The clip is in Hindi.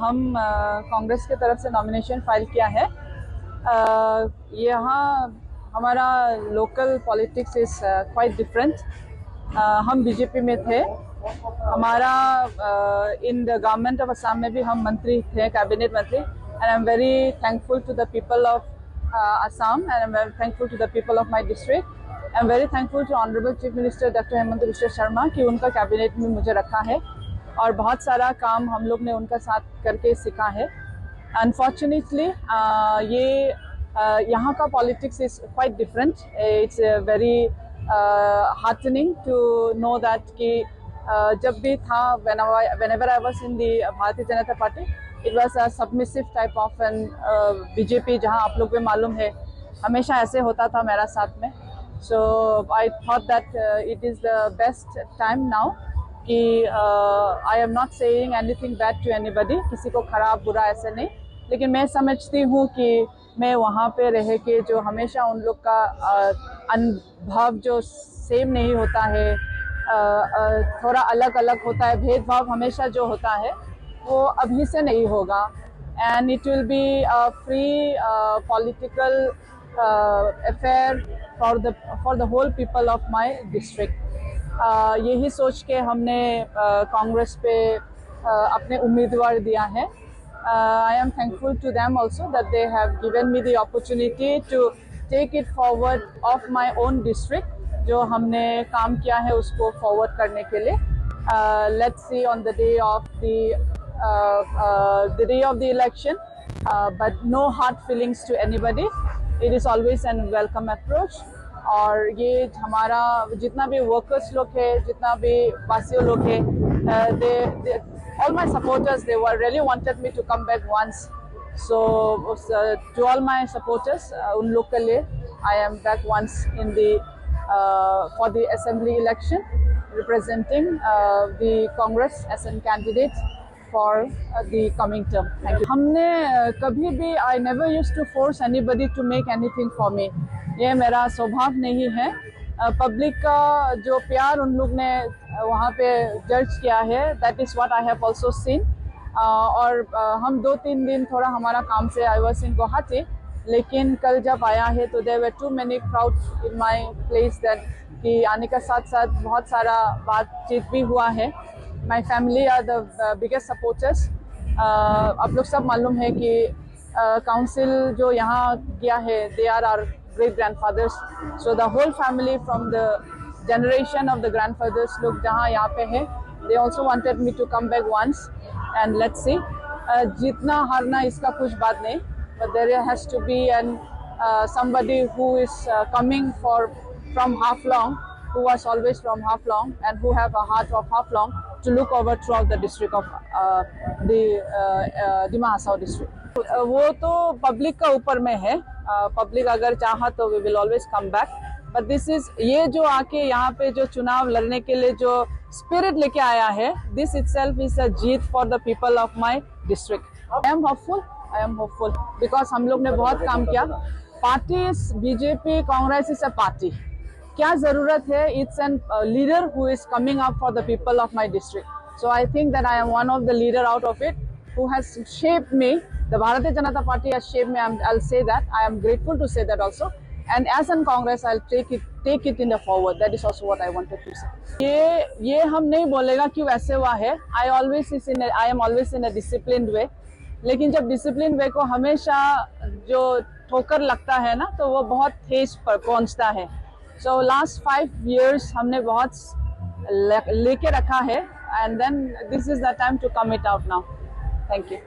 हम कांग्रेस की तरफ से नॉमिनेशन फाइल किया है। यहाँ हमारा local politics is quite different. हम बीजेपी में थे। हमारा in the government of Assam में भी हम मंत्री थे, कैबिनेट मंत्री। And I am very thankful to the people of Assam and I am very thankful to the people of my district. I am very thankful to honourable chief minister doctor Hemant Biswa Sarma कि उनका कैबिनेट में मुझे रखा है और बहुत सारा काम हम लोग ने उनका साथ करके सीखा है। अनफॉर्चुनेटली ये यहाँ का politics is quite different. It's very heartening to know that कि जब भी था whenever I was in the Bharatiya Janata party, it was a submissive type of an BJP, जहाँ आप लोग भी मालूम है हमेशा ऐसे होता था मेरा साथ में। So I thought that it is the best time now कि I am not saying anything bad to anybody, किसी को खराब बुरा ऐसे नहीं, लेकिन मैं समझती हूँ कि मैं वहाँ पे रह के जो हमेशा उन लोग का अनुभव जो सेम नहीं होता है, थोड़ा अलग अलग होता है, भेदभाव हमेशा जो होता है वो अभी से नहीं होगा। And it will be a free political affair for the whole people of my district. यही सोच के हमने कांग्रेस पे अपने उम्मीदवार दिया है। I am thankful to them also that they have given me the opportunity to take it forward of my own district, जो हमने काम किया है उसको forward करने के लिए। Let's see on the day of the election, but no hard feelings to anybody. It is always a welcome approach। और ये हमारा जितना भी वर्कर्स लोग है, जितना भी वासियों लोग है, all my supporters, they were really wanted me to come back once. So to all my supporters, उन लोग के लिए I am back once in the for the assembly election, representing the Congress as a candidate for the coming term. Thank you. हमने कभी भी I never used to force anybody to make anything for me. ये मेरा स्वभाव नहीं है। पब्लिक का जो प्यार उन लोग ने वहाँ पे जज किया है, that is what I have also seen. और हम 2-3 दिन थोड़ा हमारा काम से आई वाज इन गुवाहाटी, लेकिन कल जब आया है तो there were too many crowd in my place that कि आने का साथ साथ बहुत सारा बातचीत भी हुआ है। My family are the biggest supporters. आप लोग सब मालूम है कि काउंसिल जो यहाँ गया है, they are our great grandfathers, so the whole family from the generation of the grandfathers look जहाँ यहाँ पे है, they also wanted me to come back once and let's see। जीतना हारना इसका कुछ बात नहीं, but there has to be an somebody who is coming from Haflong, who was always from Haflong and who have a heart of Haflong to look over throughout the district of the Dima Hasao district। वो तो पब्लिक का ऊपर में है। पब्लिक अगर चाहा तो we will always come back, but this is ये जो आके यहाँ पे जो चुनाव लड़ने के लिए जो स्पिरिट लेके आया है, this itself is a Jeet for the people of my district. I am hopeful because हम लोग ने बहुत काम किया। Party BJP Congress is a party, क्या जरूरत है? It's an leader who is coming up for the people of my district. So I think that I am one of the leader out of it who has shaped me. The Bharatiya Janata Party has shaped me. I'll say that. I am grateful to say that also. And as in Congress, I'll take it in the forward. That is also what I wanted to say. ये हम नहीं बोलेगा कि वैसे हुआ है। I am always in a disciplined way. लेकिन जब disciplined way को हमेशा जो ठोकर लगता है ना, तो वो बहुत ठेस पर पहुंचता है। So last 5 years हमने बहुत लेके रखा है, and then this is the time to come it out now. Thank you.